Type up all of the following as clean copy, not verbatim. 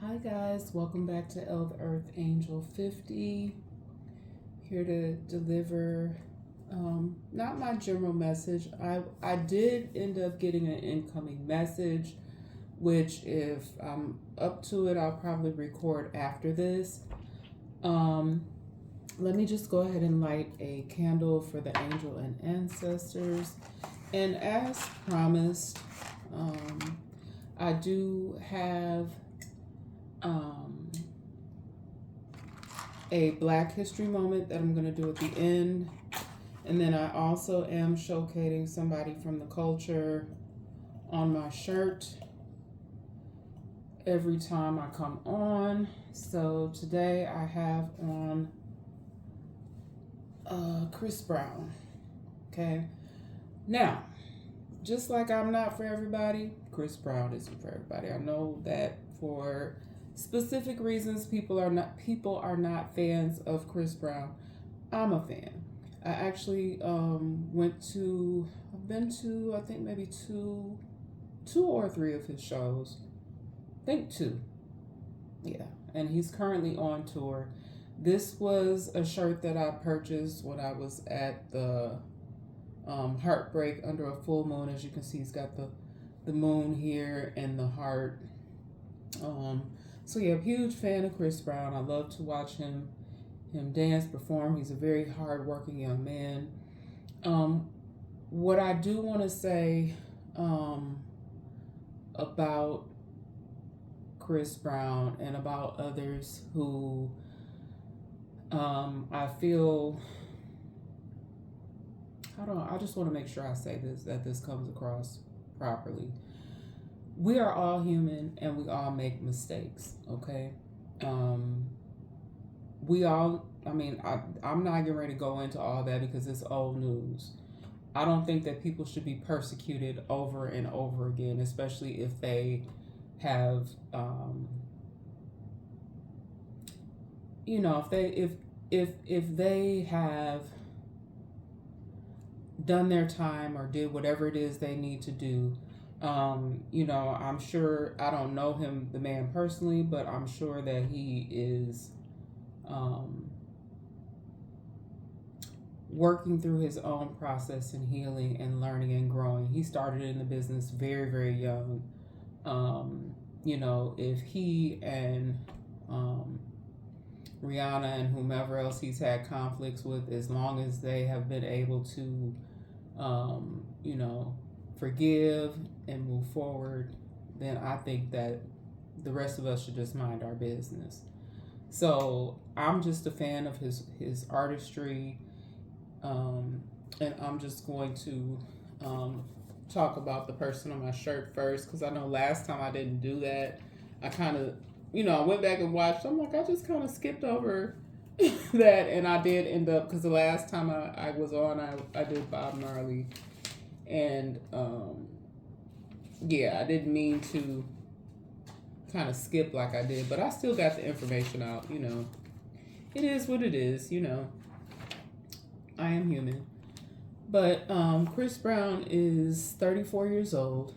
Hi guys, welcome back to El Earth Angel 50. Here to deliver not my general message. I did end up getting an incoming message, which if I'm up to it, I'll probably record after this. Um, Let me just go ahead and light a candle for the angel and ancestors. And as promised, I do have um, a Black History moment that I'm going to do at the end. And then I also am showcasing somebody from the culture on my shirt every time I come on. So today I have on Chris Brown. Okay. Now, just like I'm not for everybody, Chris Brown isn't for everybody. I know that for specific reasons people are not fans of Chris Brown. I'm a fan. I actually I've been to I think maybe two or three of his shows. I think two. Yeah. And he's currently on tour. This was a shirt that I purchased when I was at the Heartbreak Under a Full Moon. As you can see, he's got the moon here and the heart. So yeah, huge fan of Chris Brown. I love to watch him dance, perform. He's a very hardworking young man. What I do want to say about Chris Brown and about others who I feel, I just want to make sure I say this, that this comes across properly. We are all human and we all make mistakes, okay? We all, I'm not getting ready to go into all that because it's old news. I don't think that people should be persecuted over and over again, especially if they have, if they have done their time or did whatever it is they need to do. I'm sure, I don't know him, the man, personally, but I'm sure that he is working through his own process and healing and learning and growing. He started in the business very, very young. If he and Rihanna and whomever else he's had conflicts with, as long as they have been able to, forgive and move forward, then I think that the rest of us should just mind our business. So I'm just a fan of his artistry, and I'm just going to talk about the person on my shirt first because I know last time I didn't do that. I kind of, I went back and watched. I'm like, I just kind of skipped over that, and I did end up because the last time I was on, I did Bob Marley, and I didn't mean to kind of skip like I did, but I still got the information out. It is what it is. I am human. But Chris Brown is 34 years old.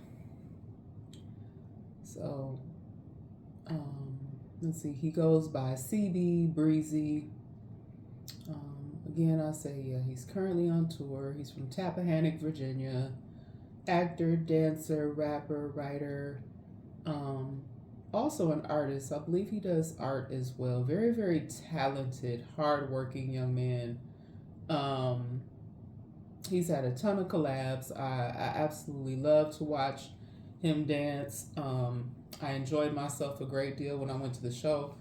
So, let's see, he goes by CB Breezy. Again, I say, yeah, he's currently on tour. He's from Tappahannock, Virginia. Actor, dancer, rapper, writer. Also an artist. I believe he does art as well. Very, very talented, hardworking young man. He's had a ton of collabs. I absolutely love to watch him dance. I enjoyed myself a great deal when I went to the show.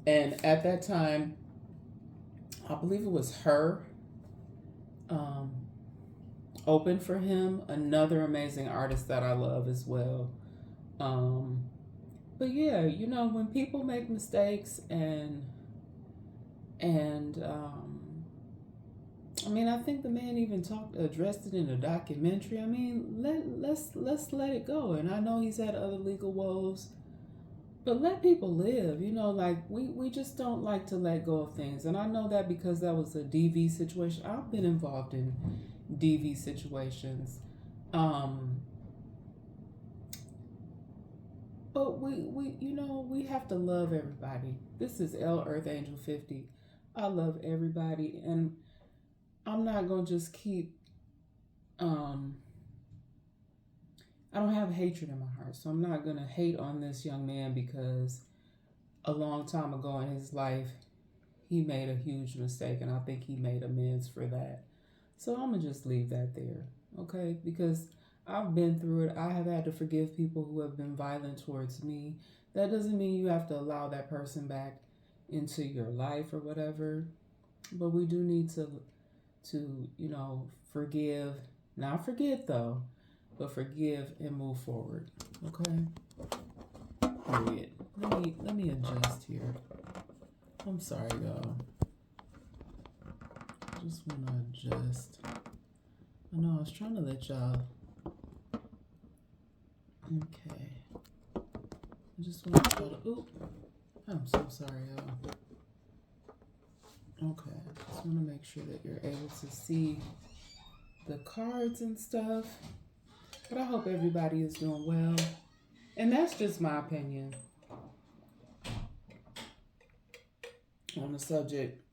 And at that time, I believe it was Her opened for him. Another amazing artist that I love as well. But yeah, when people make mistakes and I think the man even addressed it in a documentary. Let's let it go. And I know he's had other legal woes, but let people live. Like we just don't like to let go of things. And I know that because that was a DV situation. I've been involved in DV situations. But we have to love everybody. This is L Earth Angel 50. I love everybody, and I'm not gonna just keep um I don't have hatred in my heart, so I'm not gonna hate on this young man because a long time ago in his life he made a huge mistake, and I think he made amends for that. So I'm gonna just leave that there, okay? Because I've been through it. I have had to forgive people who have been violent towards me. That doesn't mean you have to allow that person back into your life or whatever. But we do need to forgive, not forget though, but forgive and move forward. Okay? Period. Let me adjust here. I'm sorry, y'all. I just want to adjust. I know I was trying to let y'all. Okay. I just want to try to. Oop. I'm so sorry, y'all. Okay. Just want to make sure that you're able to see the cards and stuff. But I hope everybody is doing well. And that's just my opinion on the subject.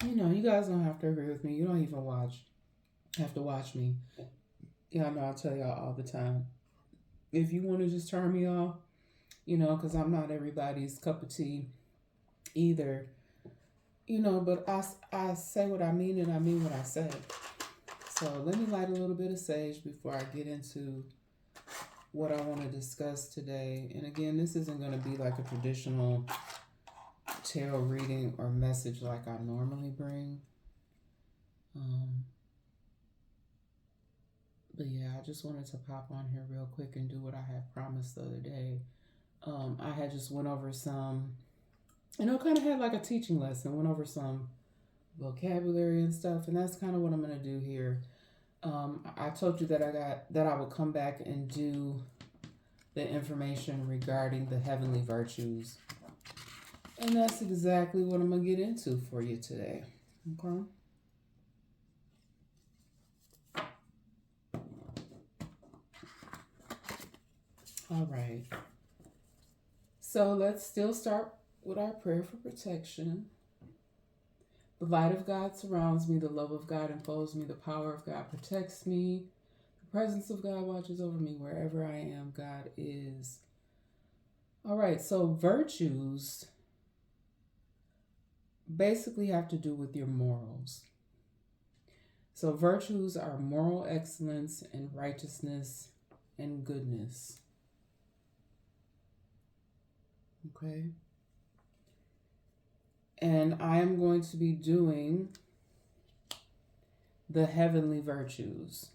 You guys don't have to agree with me. You don't even have to watch me. Y'all know I tell y'all all the time. If you want to just turn me off, because I'm not everybody's cup of tea either. But I say what I mean and I mean what I say. So let me light a little bit of sage before I get into what I want to discuss today. And again, this isn't going to be like a traditional tarot reading or message like I normally bring. But yeah, I just wanted to pop on here real quick and do what I had promised the other day. I had just went over some, kind of had like a teaching lesson, went over some vocabulary and stuff, and that's kind of what I'm going to do here. I told you that I would come back and do the information regarding the heavenly virtues. And that's exactly what I'm going to get into for you today. Okay? All right. So let's still start with our prayer for protection. The light of God surrounds me. The love of God enfolds me. The power of God protects me. The presence of God watches over me. Wherever I am, God is. All right. So virtues basically have to do with your morals. So virtues are moral excellence and righteousness and goodness. Okay. And I am going to be doing the heavenly virtues.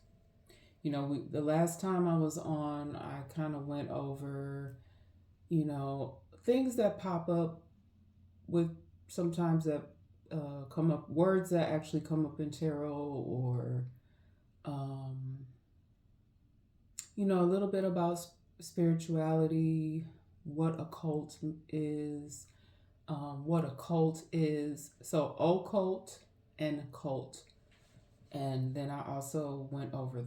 The last time I was on, I kind of went over, things that pop up with sometimes that come up, words that actually come up in tarot, or, a little bit about spirituality, what a cult is, So occult and cult. And then I also went over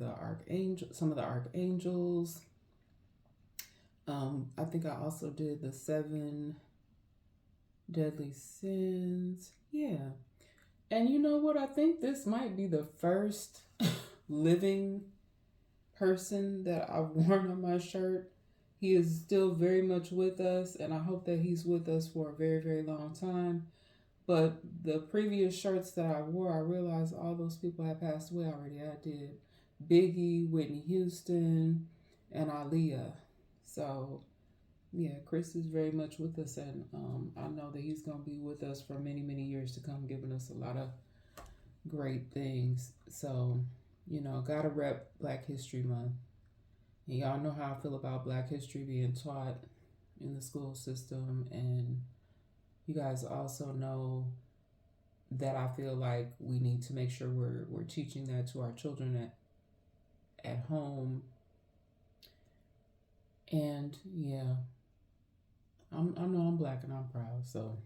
some of the archangels. I think I also did the 7 deadly sins. Yeah. And you know what? I think this might be the first living person that I've worn on my shirt. He is still very much with us, and I hope that he's with us for a very, very long time. But the previous shirts that I wore, I realized all those people had passed away already. I did Biggie, Whitney Houston, and Aaliyah. So, yeah, Chris is very much with us, and I know that he's going to be with us for many, many years to come, giving us a lot of great things. So, gotta rep Black History Month. And y'all know how I feel about Black history being taught in the school system, and you guys also know that I feel like we need to make sure we're teaching that to our children at home. And yeah, I know I'm Black and I'm proud. So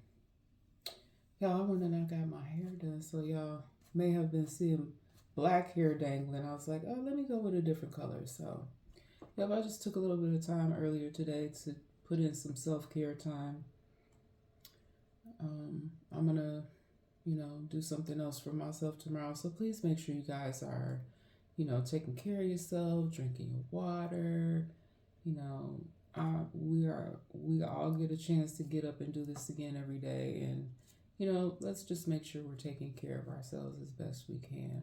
y'all, I went and I got my hair done, so y'all may have been seeing black hair dangling. I was like, oh, let me go with a different color. So yep, I just took a little bit of time earlier today to put in some self-care time. I'm gonna, do something else for myself tomorrow. So please make sure you guys are, taking care of yourself, drinking your water. You know, we all get a chance to get up and do this again every day, and let's just make sure we're taking care of ourselves as best we can.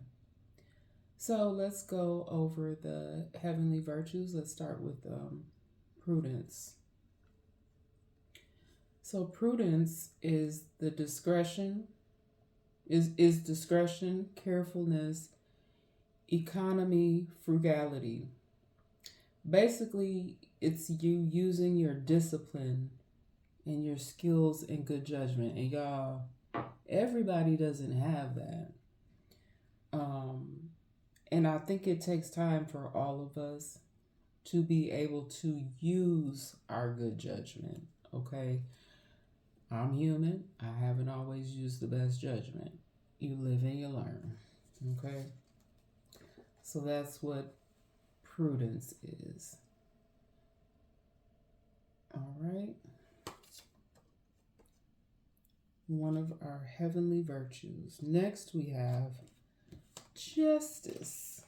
So let's go over the heavenly virtues. Let's start with prudence. So prudence is the discretion, is discretion, carefulness, economy, frugality. Basically, it's you using your discipline and your skills and good judgment. And y'all, everybody doesn't have that. And I think it takes time for all of us to be able to use our good judgment. Okay. I'm human. I haven't always used the best judgment. You live and you learn. Okay. So that's what prudence is. All right. One of our heavenly virtues. Next, we have justice,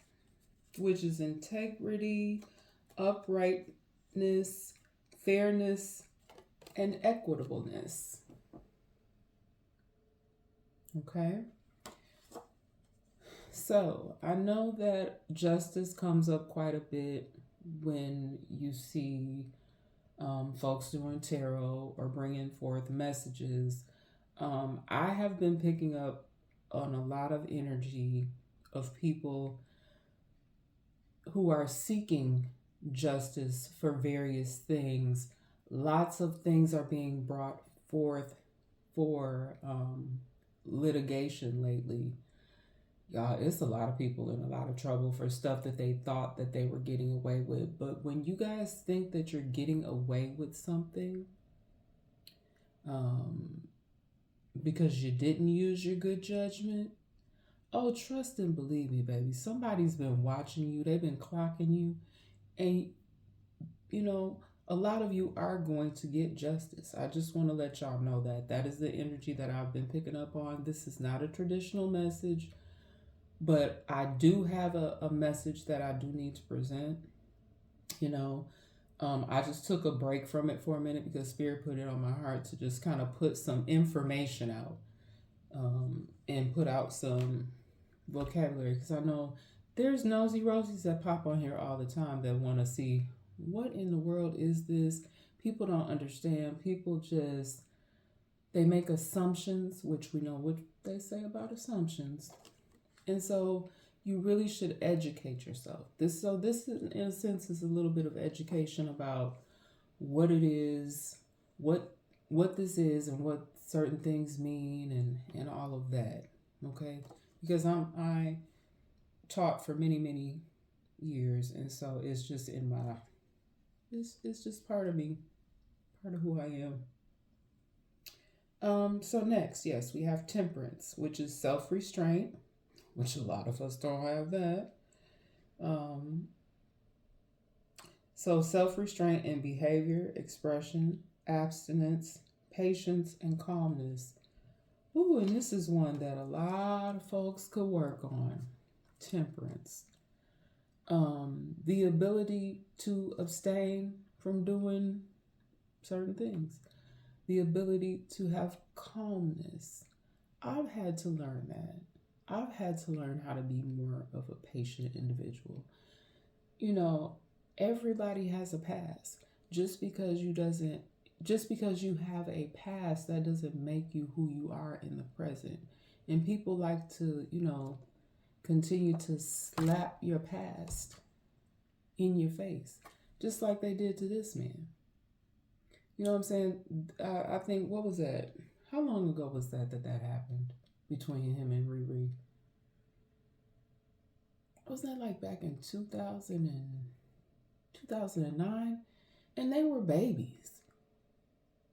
which is integrity, uprightness, fairness, and equitableness. Okay? So, I know that justice comes up quite a bit when you see folks doing tarot or bringing forth messages. I have been picking up on a lot of energy of people who are seeking justice for various things. Lots of things are being brought forth for litigation lately. Y'all, it's a lot of people in a lot of trouble for stuff that they thought that they were getting away with. But when you guys think that you're getting away with something because you didn't use your good judgment, oh, trust and believe me, baby. Somebody's been watching you. They've been clocking you. And, a lot of you are going to get justice. I just want to let y'all know that. That is the energy that I've been picking up on. This is not a traditional message, but I do have a message that I do need to present. I just took a break from it for a minute because Spirit put it on my heart to just kind of put some information out and put out some vocabulary, because I know there's nosy rosies that pop on here all the time that want to see what in the world is this. People don't understand. People just, they make assumptions, which we know what they say about assumptions. And so you really should educate yourself. This in a sense is a little bit of education about what it is, what this is, and what certain things mean, and all of that. Okay, because I taught for many years, and so it's just in my it's just part of me, part of who I am. So next, yes, we have temperance, which is self-restraint, which a lot of us don't have that. So self-restraint in behavior, expression, abstinence, patience, and calmness. Ooh, and this is one that a lot of folks could work on. Temperance. The ability to abstain from doing certain things. The ability to have calmness. I've had to learn that. I've had to learn how to be more of a patient individual. Everybody has a past. Just because you have a past, that doesn't make you who you are in the present. And people like to, continue to slap your past in your face, just like they did to this man. You know what I'm saying? I think, what was that? How long ago was that happened between him and Riri? Wasn't that like back in 2009? And they were babies.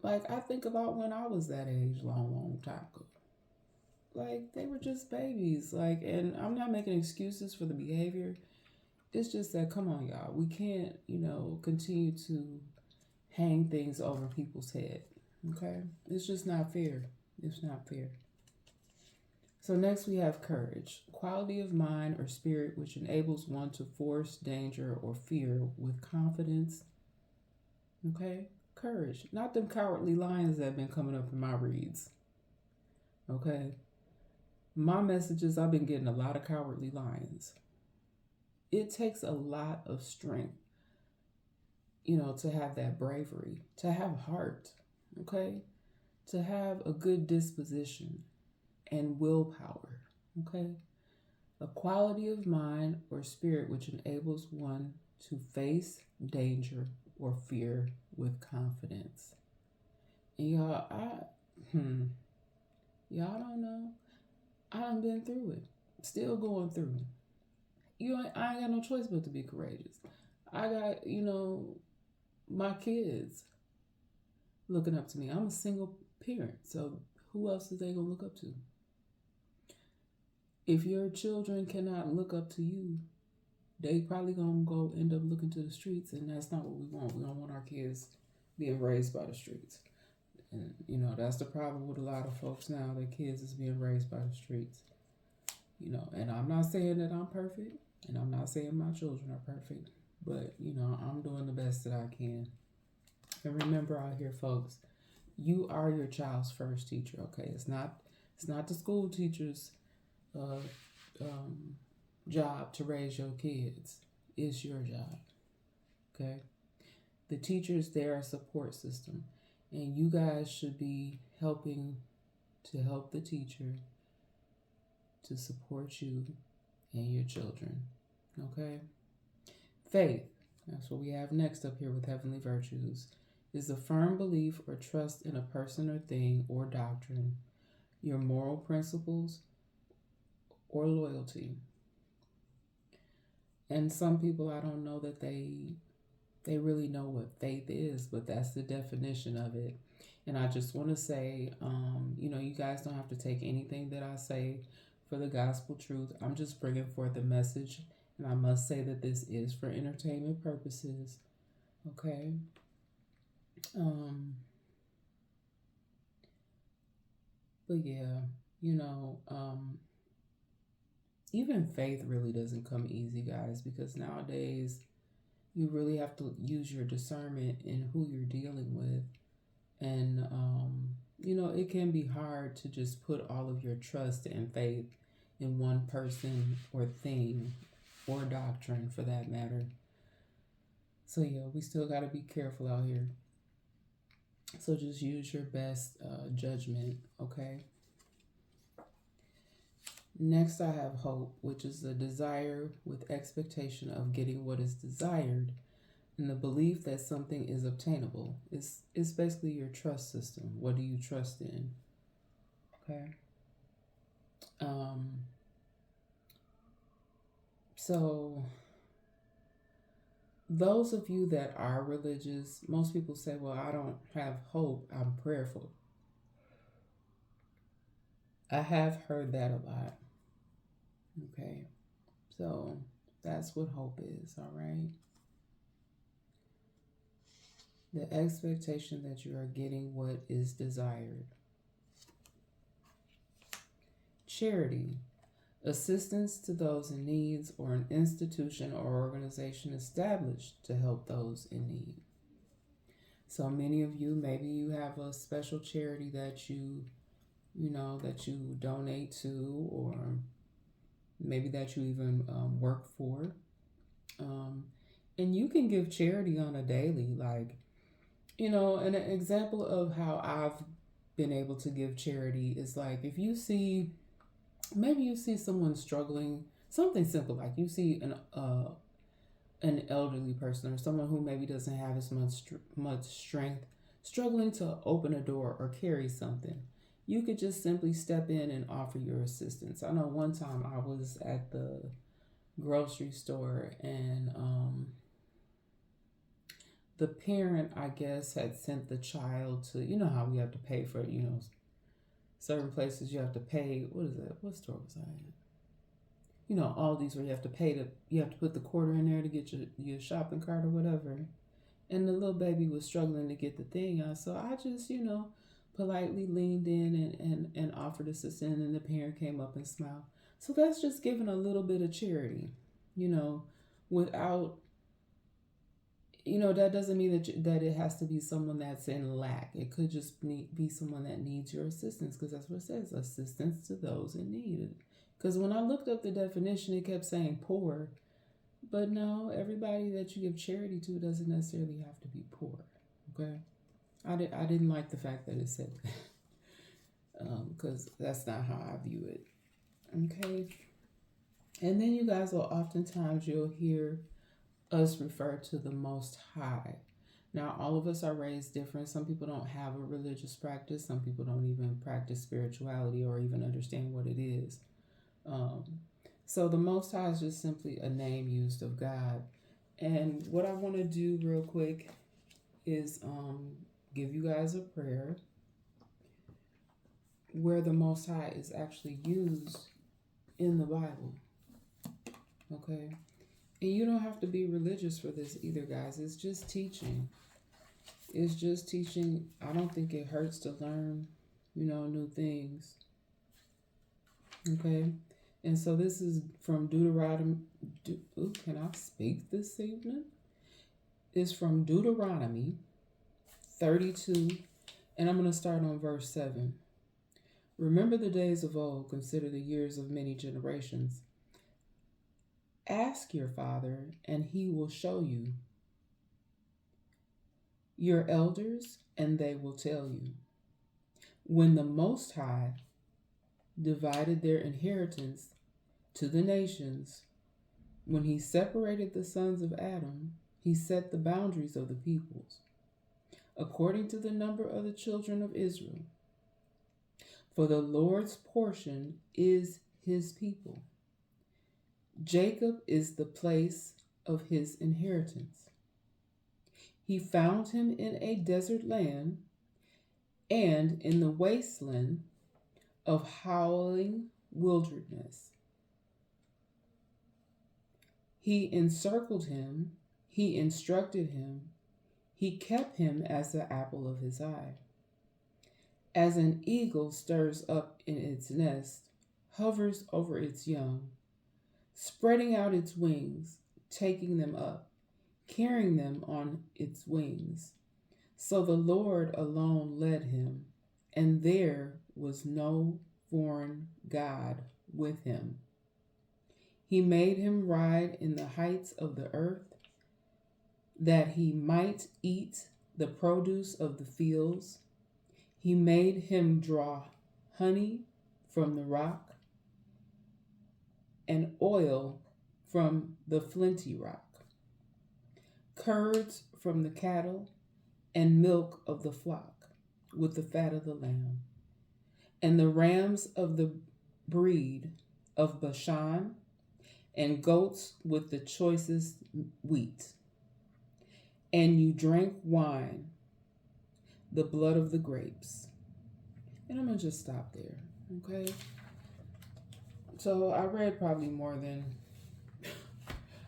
Like, I think about when I was that age, long time ago. Like, they were just babies. Like, and I'm not making excuses for the behavior. It's just that, come on, y'all. We can't, continue to hang things over people's head. Okay? It's just not fair. It's not fair. So next we have courage, quality of mind or spirit which enables one to force danger or fear with confidence. Okay? Courage. Not them cowardly lions that have been coming up in my reads. Okay? My messages, I've been getting a lot of cowardly lions. It takes a lot of strength, to have that bravery, to have heart, okay? To have a good disposition and willpower, okay? A quality of mind or spirit which enables one to face danger or fear with confidence. And y'all don't know. I done been through it. Still going through it. I ain't got no choice but to be courageous. I got, my kids looking up to me. I'm a single parent, so who else is they gonna look up to? If your children cannot look up to you, they probably gonna go end up looking to the streets, and that's not what we want. We don't want our kids being raised by the streets. And that's the problem with a lot of folks now. Their kids is being raised by the streets. And I'm not saying that I'm perfect, and I'm not saying my children are perfect, but I'm doing the best that I can. And remember out here, folks, you are your child's first teacher. Okay, it's not the school teacher's job to raise your kids. It's your job. Okay, the teacher is their support system, and you guys should be helping to help the teacher to support you and your children. Okay? Faith, that's what we have next up here with Heavenly Virtues, is a firm belief or trust in a person or thing or doctrine, your moral principles, or loyalty. And some people, I don't know that they really know what faith is, but that's the definition of it. And I just want to say, you guys don't have to take anything that I say for the gospel truth. I'm just bringing forth a message, and I must say that this is for entertainment purposes. Okay? But yeah, even faith really doesn't come easy, guys, because nowadays you really have to use your discernment in who you're dealing with. And, it can be hard to just put all of your trust and faith in one person or thing or doctrine for that matter. So, yeah, we still got to be careful out here. So just use your best judgment, okay? Next, I have hope, which is the desire with expectation of getting what is desired and the belief that something is obtainable. It's basically your trust system. What do you trust in? Okay. So those of you that are religious, most people say, well, I don't have hope, I'm prayerful. I have heard that a lot. Okay. So that's what hope is, all right? The expectation that you are getting what is desired. Charity, assistance to those in need or an institution or organization established to help those in need. So many of you, maybe you have a special charity that you donate to, or maybe that you even work for. And you can give charity on a daily, an example of how I've been able to give charity is like if you see, maybe you see someone struggling, something simple, like you see an elderly person or someone who maybe doesn't have as much strength, struggling to open a door or carry something. You could just simply step in and offer your assistance. I know one time I was at the grocery store and the parent, I guess, had sent the child to, how we have to pay for, certain places you have to pay. What is that? What store was I at? All these where you have to put the quarter in there to get your shopping cart or whatever. And the little baby was struggling to get the thing out. So I just, politely leaned in and offered assistance, and the parent came up and smiled. So that's just giving a little bit of charity, you know, without, that doesn't mean that it has to be someone that's in lack. It could just be someone that needs your assistance, because that's what it says, assistance to those in need. Because when I looked up the definition, it kept saying poor. But no, everybody that you give charity to doesn't necessarily have to be poor. Okay? I didn't like the fact that it said that. Because that's not how I view it. Okay? And then you guys will oftentimes, you'll hear us refer to the Most High. Now, all of us are raised different. Some people don't have a religious practice. Some people don't even practice spirituality or even understand what it is. So the Most High is just simply a name used of God. And what I want to do real quick is give you guys a prayer where the Most High is actually used in the Bible. Okay? And you don't have to be religious for this either, guys. It's just teaching. It's just teaching. I don't think it hurts to learn, new things. Okay? And so this is from Deuteronomy. Can I speak this evening? It's from Deuteronomy 32, and I'm going to start on verse 7. Remember the days of old, consider the years of many generations. Ask your father, and he will show you. Your elders, and they will tell you. When the Most High divided their inheritance to the nations, when he separated the sons of Adam, he set the boundaries of the peoples, according to the number of the children of Israel. For the Lord's portion is his people. Jacob is the place of his inheritance. He found him in a desert land and in the wasteland of howling wilderness. He encircled him, he instructed him, he kept him as the apple of his eye. As an eagle stirs up in its nest, hovers over its young, spreading out its wings, taking them up, carrying them on its wings. So the Lord alone led him, and there was no foreign God with him. He made him ride in the heights of the earth, that he might eat the produce of the fields. He made him draw honey from the rock and oil from the flinty rock, curds from the cattle and milk of the flock with the fat of the lamb, and the rams of the breed of Bashan, and goats with the choicest wheat. And you drank wine, the blood of the grapes. And I'm going to just stop there, okay? So I read probably more than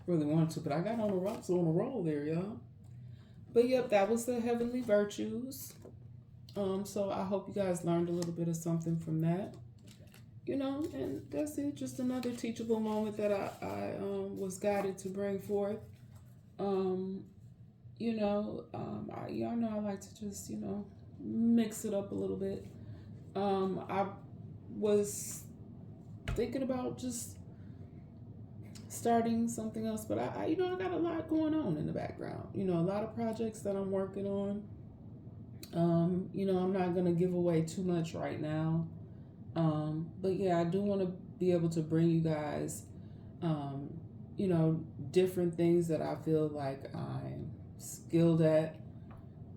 really wanted to, but I got on a roll there, y'all. But yep, that was the heavenly virtues. So I hope you guys learned a little bit of something from that. And that's it. Just another teachable moment that I was guided to bring forth. Y'all know I like to just, mix it up a little bit. I was thinking about just starting something else, but I got a lot going on in the background. A lot of projects that I'm working on. I'm not going to give away too much right now. But yeah, I do want to be able to bring you guys, different things that I feel like I'm skilled at,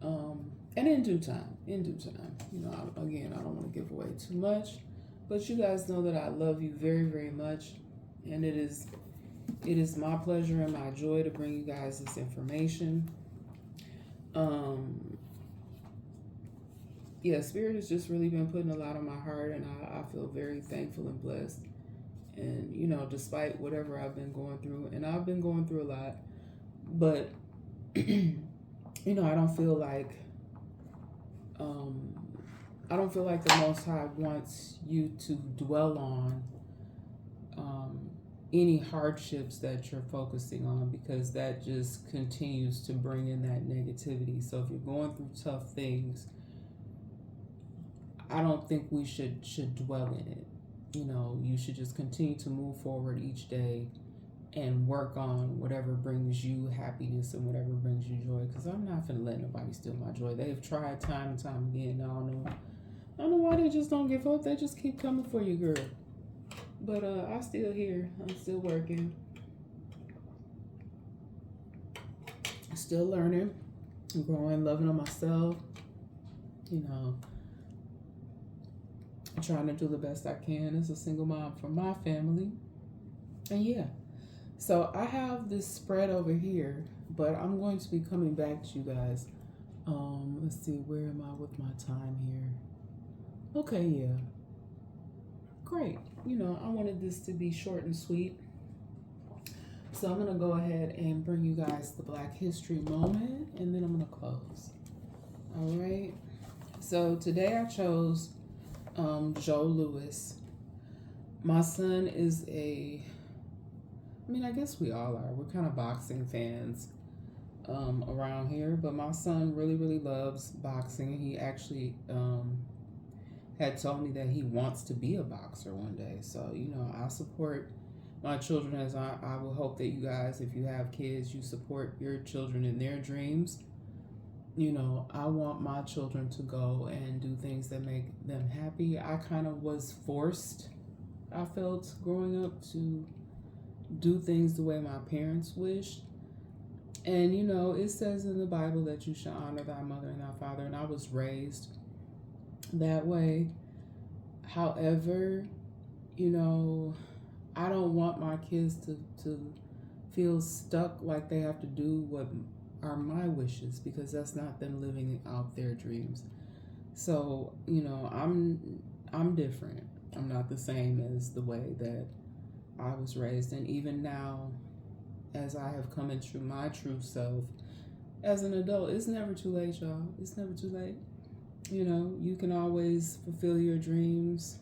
and in due time. Again, I don't want to give away too much, but you guys know that I love you very, very much, and it is my pleasure and my joy to bring you guys this information. Spirit has just really been putting a lot on my heart, and I feel very thankful and blessed. And, despite whatever I've been going through, and I've been going through a lot, but I don't feel like um, the Most High wants you to dwell on um, any hardships that you're focusing on, because that just continues to bring in that negativity. So if you're going through tough things, I don't think we should dwell in it. You should just continue to move forward each day and work on whatever brings you happiness and whatever brings you joy. Because I'm not gonna let nobody steal my joy. They've tried time and time again. I don't know why they just don't give up. They just keep coming for you, girl. But I'm still here. I'm still working. Still learning, growing, loving on myself. You know, trying to do the best I can as a single mom for my family. And yeah, so I have this spread over here, but I'm going to be coming back to you guys. Let's see, where am I with my time here? Okay, yeah. Great. I wanted this to be short and sweet. So I'm going to go ahead and bring you guys the Black History moment, and then I'm going to close. All right. So today I chose Joe Louis. My son is I guess we all are. We're kind of boxing fans around here, but my son really, really loves boxing. He actually had told me that he wants to be a boxer one day. So, I support my children, as I will hope that you guys, if you have kids, you support your children in their dreams. I want my children to go and do things that make them happy. I kind of was forced, I felt, growing up, to do things the way my parents wished. And, it says in the Bible that you shall honor thy mother and thy father, and I was raised that way. However, I don't want my kids to feel stuck like they have to do what are my wishes, because that's not them living out their dreams. So, I'm different. I'm not the same as the way that I was raised. And even now, as I have come into my true self as an adult, it's never too late, y'all. It's never too late. You can always fulfill your dreams.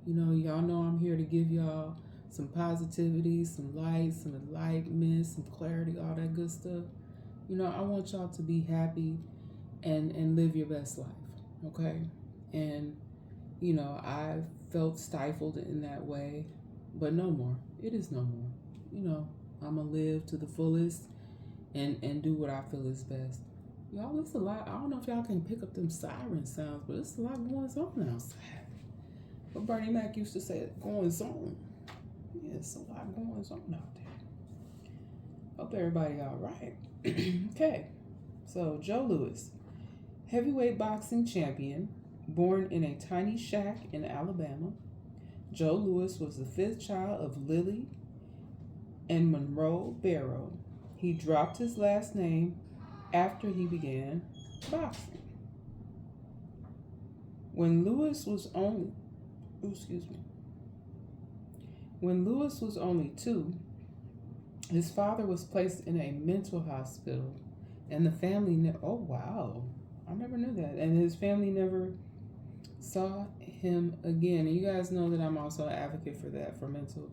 Y'all know I'm here to give y'all some positivity, some light, some enlightenment, some clarity, all that good stuff. I want y'all to be happy and live your best life, okay? And, I felt stifled in that way, but no more. It is no more. I'm going to live to the fullest and do what I feel is best. Y'all, it's a lot. I don't know if y'all can pick up them siren sounds, but it's a lot going on outside. But Bernie Mac used to say, going on. Yeah, it's a lot going on out there. Hope everybody all right. Okay, so Joe Louis, heavyweight boxing champion, born in a tiny shack in Alabama. Joe Louis was the fifth child of Lily and Monroe Barrow. He dropped his last name after he began boxing. When Louis was only 2, his father was placed in a mental hospital, and the family oh wow, I never knew that. And his family never saw him again. And you guys know that I'm also an advocate for that, for mental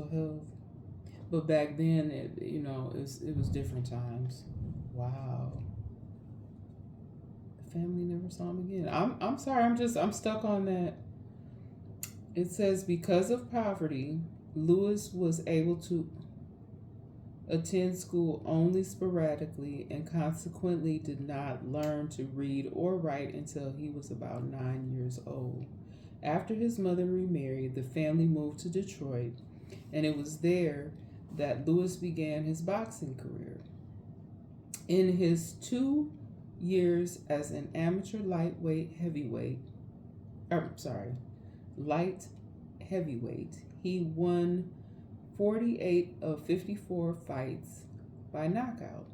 health. But back then, it was different times. Wow. The family never saw him again. I'm sorry. I'm stuck on that. It says, because of poverty, Louis was able to attend school only sporadically and consequently did not learn to read or write until he was about 9 years old. After his mother remarried, the family moved to Detroit, and it was there that Louis began his boxing career. In his 2 years as an amateur light heavyweight, he won 48 of 54 fights by knockout.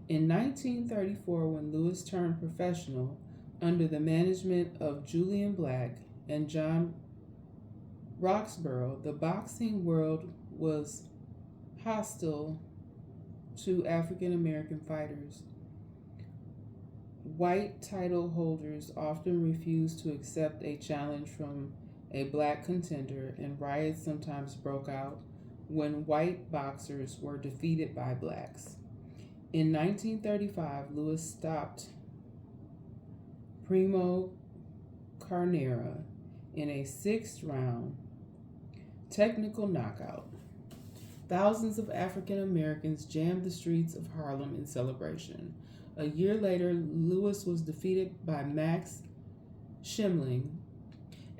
In 1934, when Louis turned professional under the management of Julian Black and John Roxborough, the boxing world was hostile to African American fighters. White title holders often refused to accept a challenge from a black contender, and riots sometimes broke out when white boxers were defeated by blacks. In 1935, Lewis stopped Primo Carnera in a sixth round technical knockout. Thousands of African Americans jammed the streets of Harlem in celebration. A year later, Lewis was defeated by Max Schmeling,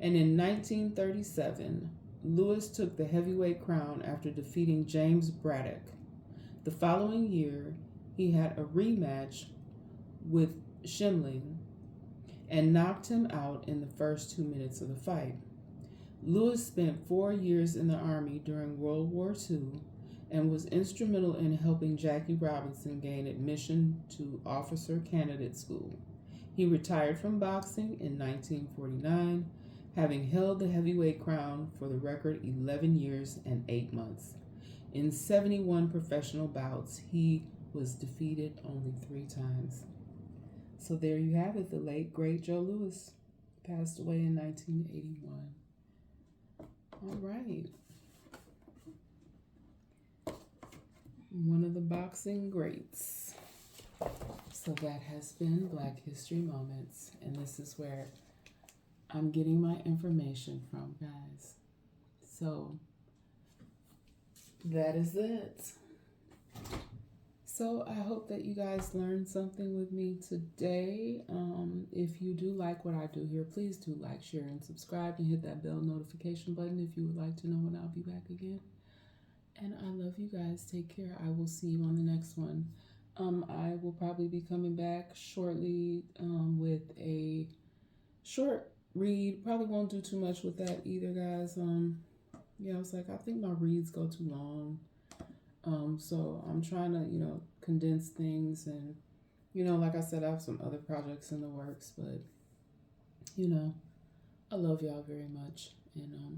and in 1937, Lewis took the heavyweight crown after defeating James Braddock. The following year, he had a rematch with Schmeling and knocked him out in the first 2 minutes of the fight. Lewis spent 4 years in the Army during World War II and was instrumental in helping Jackie Robinson gain admission to Officer Candidate School. He retired from boxing in 1949, having held the heavyweight crown for the record 11 years and 8 months. In 71 professional bouts, he was defeated only 3 times. So there you have it, the late, great Joe Louis passed away in 1981. All right. One of the boxing greats. So that has been Black History Moments, and this is where I'm getting my information from, guys. So that is it. So I hope that you guys learned something with me today. If you do like what I do here, please do like, share, and subscribe, and hit that bell notification button if you would like to know when I'll be back again. And I love you guys. Take care. I will see you on the next one. I will probably be coming back shortly with a short read. Probably won't do too much with that either, guys. Yeah, I was like, I think my reads go too long. So I'm trying to, condense things, and, like I said, I have some other projects in the works, but, I love y'all very much, and